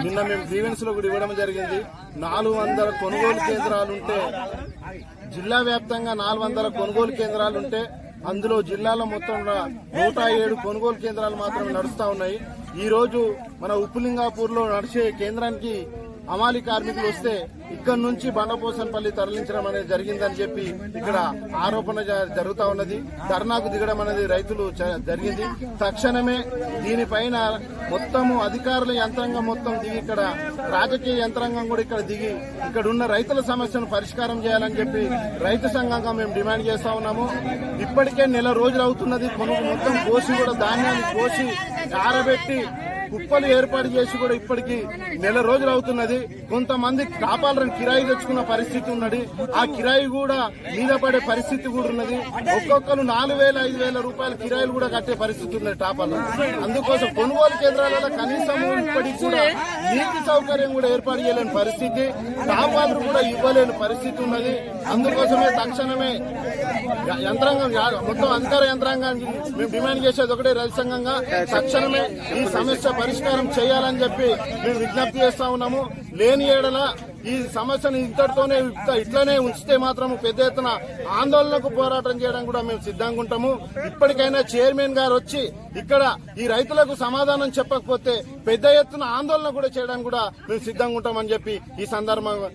నిన్న మేము గ్రీవెన్స్ లో కూడా ఇవ్వడం జరిగింది. 400 కొనుగోలు కేంద్రాలుంటే, జిల్లా వ్యాప్తంగా 400 కొనుగోలు కేంద్రాలుంటే అందులో జిల్లాలో మొత్తం 107 కొనుగోలు కేంద్రాలు మాత్రమే నడుస్తా ఉన్నాయి. ఈ రోజు మన ఉప్పులింగాపూర్ లో నడిచే కేంద్రానికి అమాలి కార్మికులు వస్తే ఇక్కడి నుంచి బండపోసనపల్లి తరలించడం అనేది జరిగిందని చెప్పి ఇక్కడ ఆరోపణ జరుగుతా ఉన్నది. ధర్నాకు దిగడం అనేది రైతులు జరిగింది. తక్షణమే దీనిపైన మొత్తము అధికారుల యంత్రాంగం మొత్తం దిగి, ఇక్కడ రాజకీయ యంత్రాంగం కూడా ఇక్కడ దిగి ఇక్కడ ఉన్న రైతుల సమస్యను పరిష్కారం చేయాలని చెప్పి రైతు సంఘంగా మేము డిమాండ్ చేస్తా ఉన్నాము. ఇప్పటికే నెల రోజులు అవుతున్నది. మొత్తం కోసి కూడా ధాన్యాన్ని కోసి ఆరబెట్టి కుప్పలు ఏర్పాటు చేసి కూడా ఇప్పటికి నెల రోజులు అవుతున్నది. కొంతమంది కాపాలను కిరాయి తెచ్చుకున్న పరిస్థితి ఉన్నది. ఆ కిరాయి కూడా మీద పడే పరిస్థితి కూడా ఉన్నది. ఒక్కొక్కరు 4,000, 5,000 రూపాయల కిరాయిలు కూడా కట్టే పరిస్థితి ఉన్నది టాపాలు. అందుకోసం కొనుగోలు కేంద్రాలలో కనీసం ఇప్పటికి కూడా నీటి సౌకర్యం కూడా ఏర్పాటు చేయలేని పరిస్థితి, టాపాలు కూడా ఇవ్వలేని పరిస్థితి ఉన్నది. అందుకోసమే తక్షణమే యంత్రాంగం మొత్తం అధికార యంత్రాంగానికి మేము డిమాండ్ చేసేది ఒకటే, రైతు సంఘంగా తక్షణమే ఈ సమస్య పరిష్కారం చేయాలని చెప్పి మేము విజ్ఞప్తి చేస్తా ఉన్నాము. లేని ఏడల ఈ సమస్యను ఇంతటితోనే ఇట్లనే ఉంచితే మాత్రం పెద్ద ఎత్తున ఆందోళనకు పోరాటం చేయడం కూడా మేము సిద్ధంగా ఉంటాము. ఇప్పటికైనా చైర్మన్ గారు వచ్చి ఇక్కడ ఈ రైతులకు సమాధానం చెప్పకపోతే పెద్ద ఎత్తున ఆందోళన కూడా చేయడానికి కూడా మేము సిద్ధంగా ఉంటామని చెప్పి ఈ సందర్భంగా